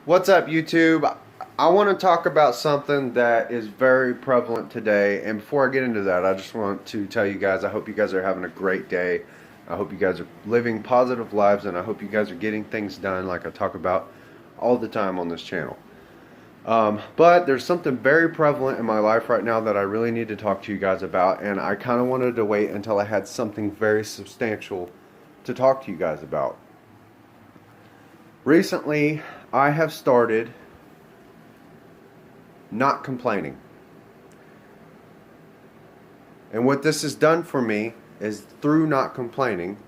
What's up, YouTube? I want to talk about something that is very prevalent today. And before I get into that, I just want to tell you guys I hope you guys are having a great day. I hope you guys are living positive lives, and I hope you guys are getting things done like I talk about all the time on this channel. But there's something very prevalent in my life right now that I really need to talk to you guys about, and I kind of wanted to wait until I had something very substantial to talk to you guys about. Recently, I have started not complaining. And what this has done for me is through not complaining,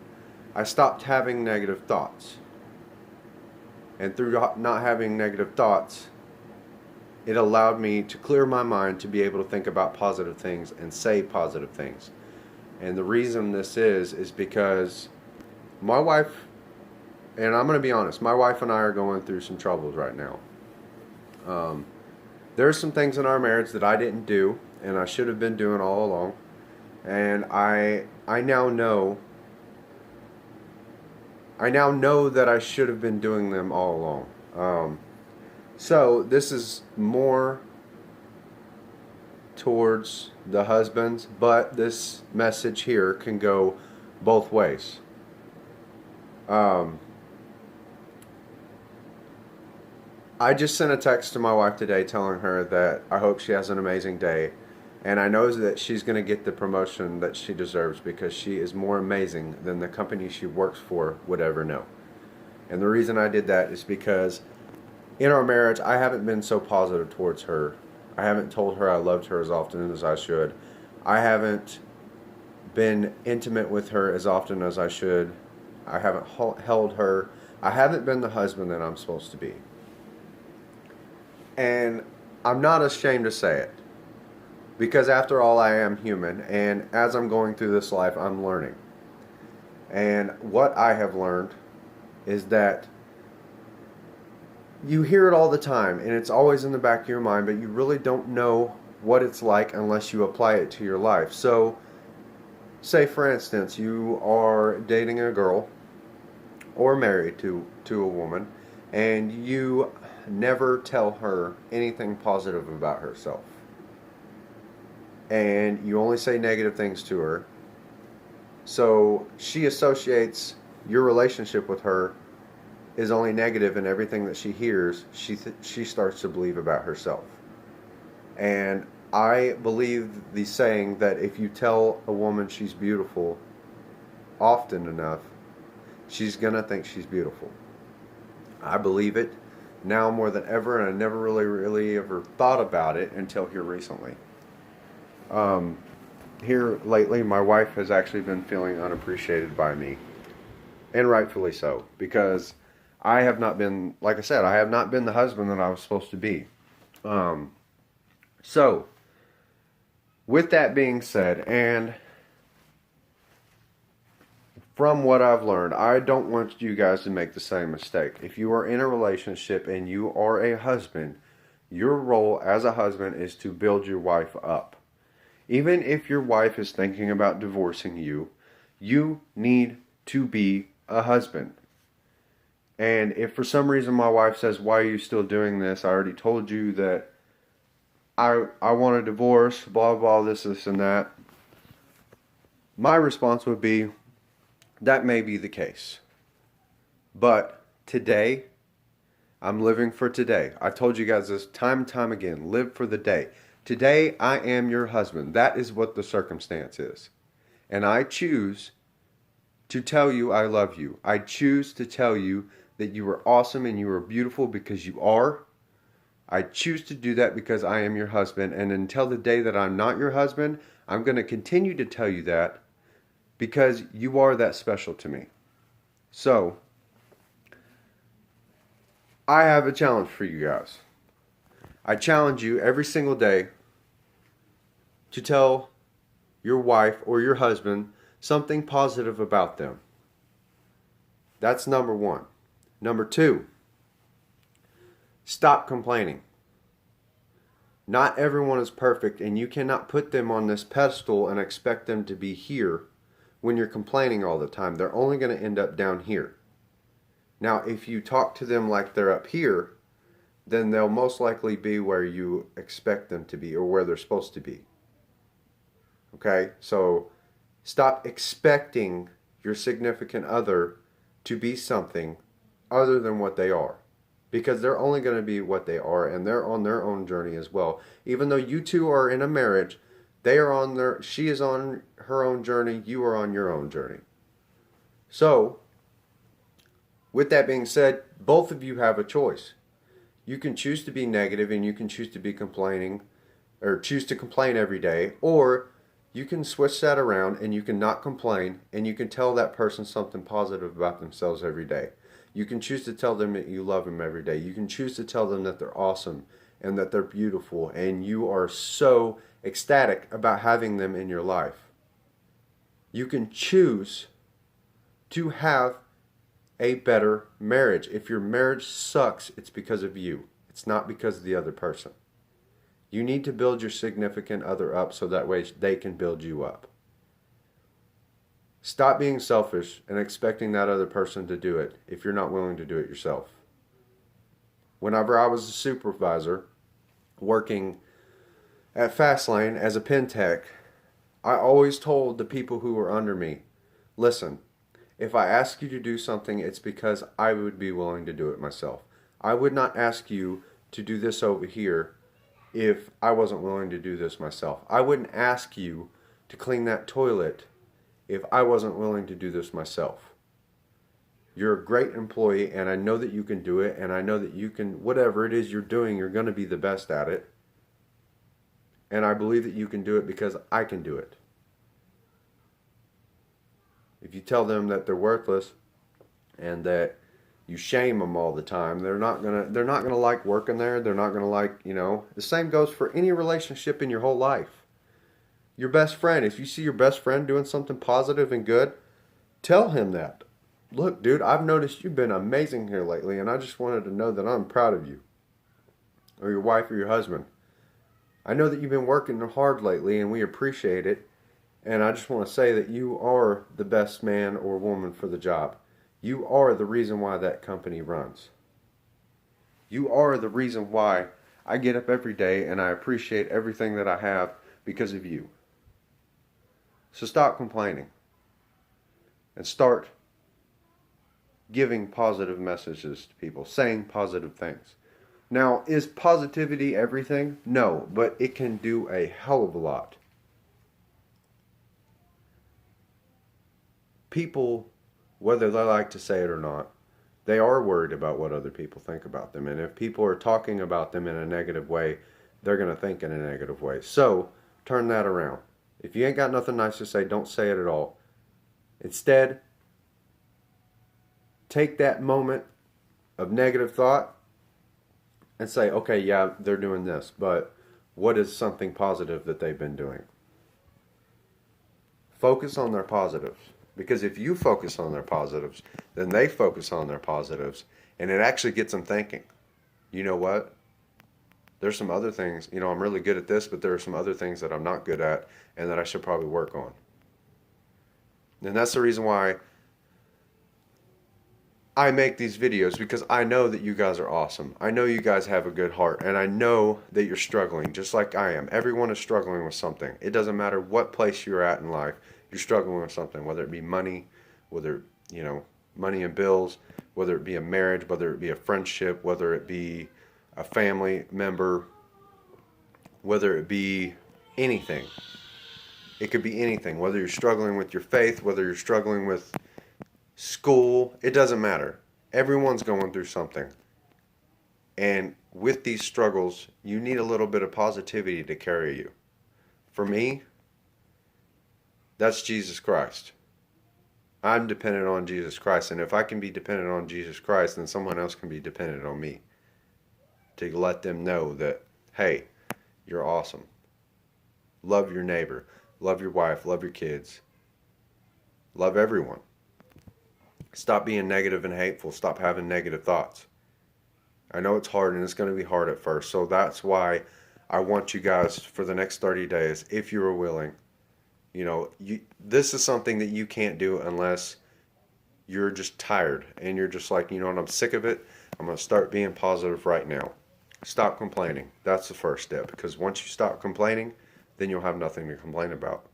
I stopped having negative thoughts. And through not having negative thoughts, it allowed me to clear my mind to be able to think about positive things and say positive things. And the reason this is because my wife, and I'm going to be honest, my wife and I are going through some troubles right now. There's some things in our marriage that I didn't do and I should have been doing all along. And I now know that I should have been doing them all along. So this is more towards the husbands, but this message here can go both ways. I just sent a text to my wife today telling her that I hope she has an amazing day, and I know that she's going to get the promotion that she deserves because she is more amazing than the company she works for would ever know. And the reason I did that is because in our marriage, I haven't been so positive towards her. I haven't told her I loved her as often as I should. I haven't been intimate with her as often as I should. I haven't held her. I haven't been the husband that I'm supposed to be. And I'm not ashamed to say it, because after all, I am human, and as I'm going through this life, I'm learning. And what I have learned is that you hear it all the time, and it's always in the back of your mind, but you really don't know what it's like unless you apply it to your life. So, say for instance, you are dating a girl or married to a woman, and you never tell her anything positive about herself, and you only say negative things to her, so she associates your relationship with her is only negative, and everything that she hears, she starts to believe about herself. And I believe the saying that if you tell a woman she's beautiful often enough, she's gonna think she's beautiful. I believe it now more than ever, and I never really ever thought about it until here recently. Here lately, my wife has actually been feeling unappreciated by me, and rightfully so, because I have not been, like I said, I have not been the husband that I was supposed to be. So, with that being said, and from what I've learned, I don't want you guys to make the same mistake. If you are in a relationship and you are a husband, your role as a husband is to build your wife up. Even if your wife is thinking about divorcing you, you need to be a husband. And if for some reason my wife says, "Why are you still doing this? I already told you that I want a divorce, blah, blah, this, and that." My response would be, that may be the case. But today, I'm living for today. I've told you guys this time and time again. Live for the day. Today, I am your husband. That is what the circumstance is. And I choose to tell you I love you. I choose to tell you that you are awesome and you are beautiful, because you are. I choose to do that because I am your husband. And until the day that I'm not your husband, I'm going to continue to tell you that, because you are that special to me. So, I have a challenge for you guys. I challenge you every single day to tell your wife or your husband something positive about them. That's number one. Number two, stop complaining. Not everyone is perfect, and you cannot put them on this pedestal and expect them to be here when you're complaining all the time. They're only going to end up down here. Now, if you talk to them like they're up here, then they'll most likely be where you expect them to be or where they're supposed to be. Okay? So stop expecting your significant other to be something other than what they are. Because they're only going to be what they are, and they're on their own journey as well. Even though you two are in a marriage, she is on her own journey, you are on your own journey. So, with that being said, both of you have a choice. You can choose to be negative and you can choose to be complaining, or choose to complain every day, or you can switch that around and you can not complain and you can tell that person something positive about themselves every day. You can choose to tell them that you love them every day. You can choose to tell them that they're awesome and that they're beautiful and you are so ecstatic about having them in your life. You can choose to have a better marriage. If your marriage sucks, it's because of you. It's not because of the other person. You need to build your significant other up so that way they can build you up. Stop being selfish and expecting that other person to do it if you're not willing to do it yourself. Whenever I was a supervisor working at Fastlane as a pen tech, I always told the people who were under me, listen, if I ask you to do something, it's because I would be willing to do it myself. I would not ask you to do this over here if I wasn't willing to do this myself. I wouldn't ask you to clean that toilet if I wasn't willing to do this myself. You're a great employee and I know that you can do it and I know that you can, whatever it is you're doing, you're going to be the best at it. And I believe that you can do it because I can do it. If you tell them that they're worthless and that you shame them all the time, they're not gonna like working there. They're not gonna like, the same goes for any relationship in your whole life. Your best friend, if you see your best friend doing something positive and good, tell him that. Look, dude, I've noticed you've been amazing here lately, and I just wanted to know that I'm proud of you. Or your wife or your husband. I know that you've been working hard lately, and we appreciate it. And I just want to say that you are the best man or woman for the job. You are the reason why that company runs. You are the reason why I get up every day and I appreciate everything that I have because of you. So stop complaining and start giving positive messages to people, saying positive things. Now, is positivity everything? No, but it can do a hell of a lot. People, whether they like to say it or not, they are worried about what other people think about them. And if people are talking about them in a negative way, they're going to think in a negative way. So, turn that around. If you ain't got nothing nice to say, don't say it at all. Instead, take that moment of negative thought and say, okay, yeah, they're doing this, but what is something positive that they've been doing? Focus on their positives. Because if you focus on their positives, then they focus on their positives, and it actually gets them thinking, you know what? There's some other things, I'm really good at this, but there are some other things that I'm not good at and that I should probably work on. And that's the reason why I make these videos, because I know that you guys are awesome. I know you guys have a good heart, and I know that you're struggling just like I am. Everyone is struggling with something. It doesn't matter what place you're at in life. You're struggling with something, whether it be money, whether, money and bills, whether it be a marriage, whether it be a friendship, whether it be a family member, whether it be anything. It could be anything, whether you're struggling with your faith, whether you're struggling with school, it doesn't matter. Everyone's going through something. And with these struggles, you need a little bit of positivity to carry you. For me, that's Jesus Christ. I'm dependent on Jesus Christ. And if I can be dependent on Jesus Christ, then someone else can be dependent on me. To let them know that, hey, you're awesome. Love your neighbor. Love your wife. Love your kids. Love everyone. Stop being negative and hateful. Stop having negative thoughts. I know it's hard and it's going to be hard at first. So that's why I want you guys for the next 30 days, if you are willing, this is something that you can't do unless you're just tired and you're just like, I'm sick of it. I'm going to start being positive right now. Stop complaining. That's the first step, because once you stop complaining, then you'll have nothing to complain about.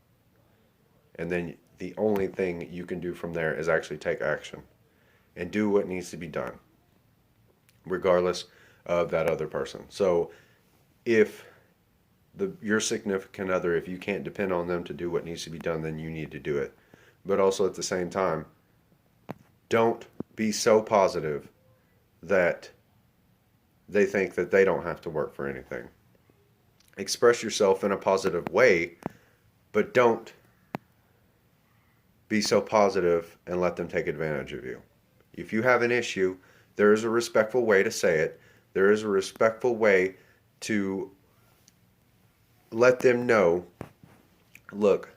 And then the only thing you can do from there is actually take action and do what needs to be done, regardless of that other person. So if your significant other, if you can't depend on them to do what needs to be done, then you need to do it. But also at the same time, don't be so positive that they think that they don't have to work for anything. Express yourself in a positive way, but don't be so positive and let them take advantage of you. If you have an issue, there is a respectful way to say it. There is a respectful way to let them know, look,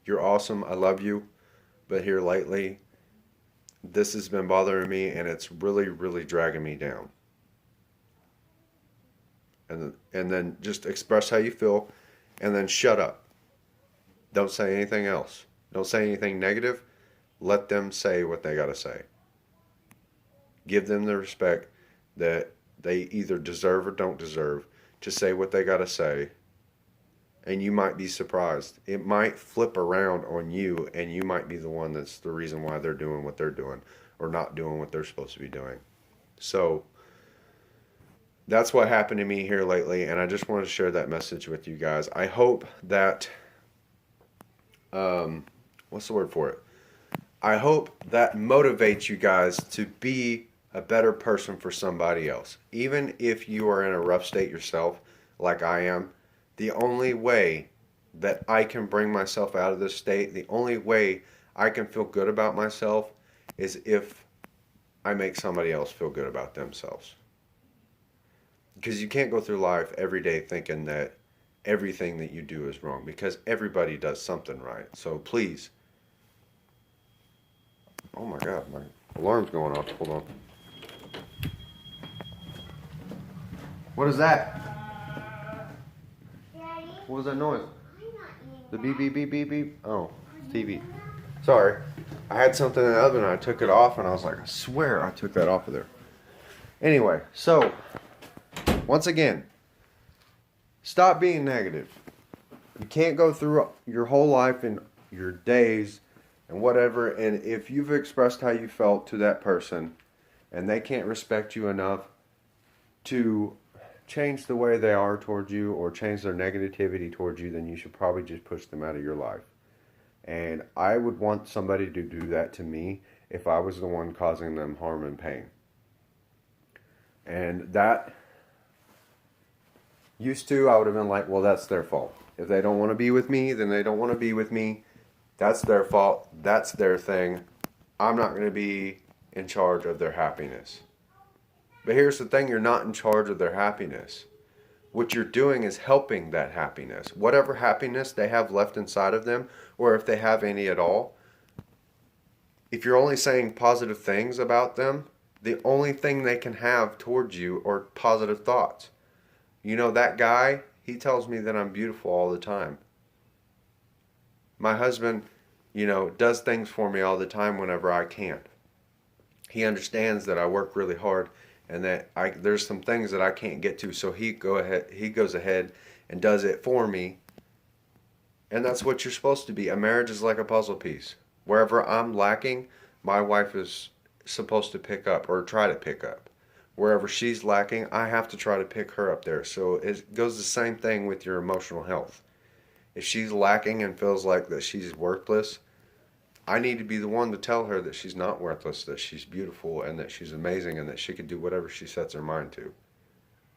you're awesome, I love you, but here lately, this has been bothering me and it's really, really dragging me down. And then just express how you feel, and then shut up. Don't say anything else. Don't say anything negative. Let them say what they got to say. Give them the respect that they either deserve or don't deserve to say what they got to say. And you might be surprised. It might flip around on you, and you might be the one that's the reason why they're doing what they're doing or not doing what they're supposed to be doing. So that's what happened to me here lately, and I just wanted to share that message with you guys. I hope that, what's the word for it? I hope that motivates you guys to be a better person for somebody else. Even if you are in a rough state yourself, like I am, the only way that I can bring myself out of this state, the only way I can feel good about myself is if I make somebody else feel good about themselves. Because you can't go through life every day thinking that everything that you do is wrong, because everybody does something right. So please. Oh my God, my alarm's going off. Hold on. What is that? Daddy? What was that noise? I'm not eating The that. beep, beep, beep, beep, beep? Oh, TV. Sorry. I had something in the oven and I took it off, and I was like, I swear I took that off of there. Anyway, so once again, stop being negative. You can't go through your whole life and your days and whatever, and if you've expressed how you felt to that person and they can't respect you enough to change the way they are towards you or change their negativity towards you, then you should probably just push them out of your life. And I would want somebody to do that to me if I was the one causing them harm and pain. And that used to, I would have been like, well, that's their fault. If they don't want to be with me, then they don't want to be with me. That's their fault. That's their thing. I'm not going to be in charge of their happiness. But here's the thing, you're not in charge of their happiness. What you're doing is helping that happiness. Whatever happiness they have left inside of them, or if they have any at all, if you're only saying positive things about them, the only thing they can have towards you are positive thoughts. You know, that guy, he tells me that I'm beautiful all the time. My husband, does things for me all the time whenever I can't. He understands that I work really hard and that there's some things that I can't get to, so he goes ahead and does it for me. And that's what you're supposed to be. A marriage is like a puzzle piece. Wherever I'm lacking, my wife is supposed to pick up or try to pick up. Wherever she's lacking, I have to try to pick her up there. So it goes the same thing with your emotional health. If she's lacking and feels like that she's worthless, I need to be the one to tell her that she's not worthless, that she's beautiful, and that she's amazing, and that she can do whatever she sets her mind to.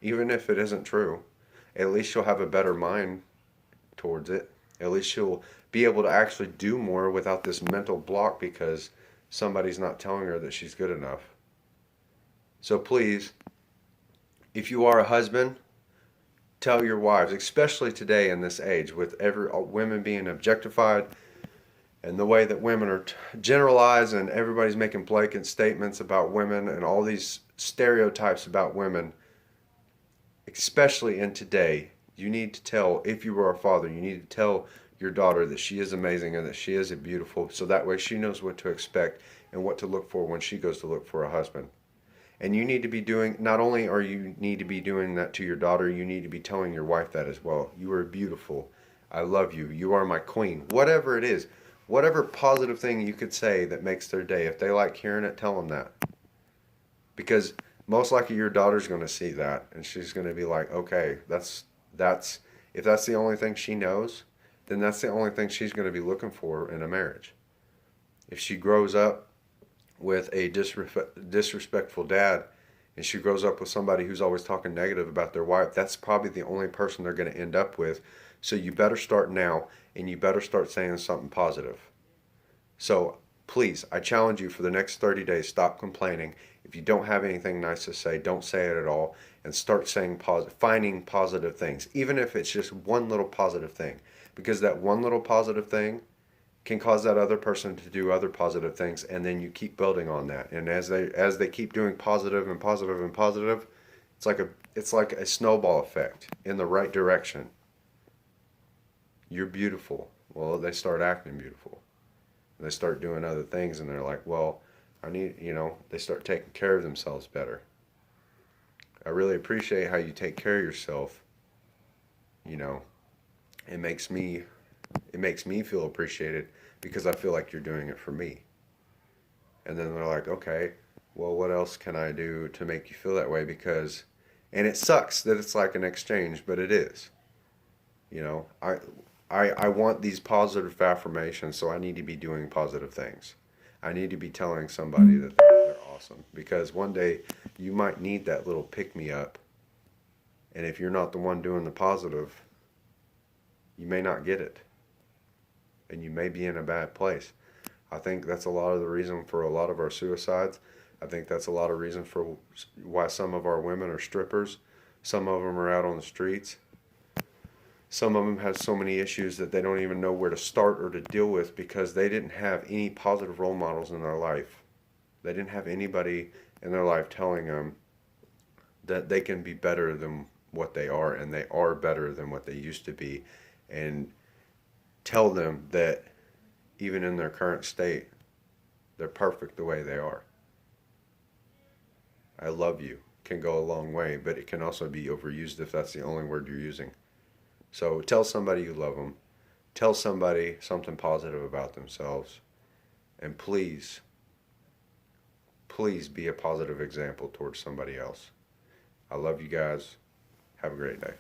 Even if it isn't true, at least she'll have a better mind towards it. At least she'll be able to actually do more without this mental block because somebody's not telling her that she's good enough. So please, if you are a husband, tell your wives, especially today in this age with women being objectified and the way that women are generalized and everybody's making blanket statements about women and all these stereotypes about women, especially in today, you need to tell, if you are a father, you need to tell your daughter that she is amazing and that she is beautiful, so that way she knows what to expect and what to look for when she goes to look for a husband. And you need to be doing, not only are you need to be doing that to your daughter, you need to be telling your wife that as well. You are beautiful. I love you. You are my queen. Whatever it is, whatever positive thing you could say that makes their day. If they like hearing it, tell them that. Because most likely your daughter's going to see that and she's going to be like, okay, that's if that's the only thing she knows, then that's the only thing she's going to be looking for in a marriage. If she grows up with a disrespectful dad and she grows up with somebody who's always talking negative about their wife, that's probably the only person they're going to end up with. So you better start now and you better start saying something positive. So please, I challenge you for the next 30 days, stop complaining. If you don't have anything nice to say, don't say it at all and start saying finding positive things, even if it's just one little positive thing, because that one little positive thing can cause that other person to do other positive things, and then you keep building on that. And as they keep doing positive and positive and positive, it's like a snowball effect in the right direction. You're beautiful. Well, they start acting beautiful. They start doing other things, and they're like, well, they start taking care of themselves better. I really appreciate how you take care of yourself. You know, it makes me feel appreciated because I feel like you're doing it for me. And then they're like, okay, well, what else can I do to make you feel that way? And it sucks that it's like an exchange, but it is. You know, I want these positive affirmations, so I need to be doing positive things. I need to be telling somebody that they're awesome, because one day you might need that little pick me up. And if you're not the one doing the positive, you may not get it. And you may be in a bad place. I think that's a lot of the reason for a lot of our suicides. I think that's a lot of reason for why some of our women are strippers. Some of them are out on the streets. Some of them have so many issues that they don't even know where to start or to deal with because they didn't have any positive role models in their life. They didn't have anybody in their life telling them that they can be better than what they are, and they are better than what they used to be, and tell them that even in their current state, they're perfect the way they are. I love you can go a long way, but it can also be overused if that's the only word you're using. So tell somebody you love them. Tell somebody something positive about themselves. And please, please be a positive example towards somebody else. I love you guys. Have a great day.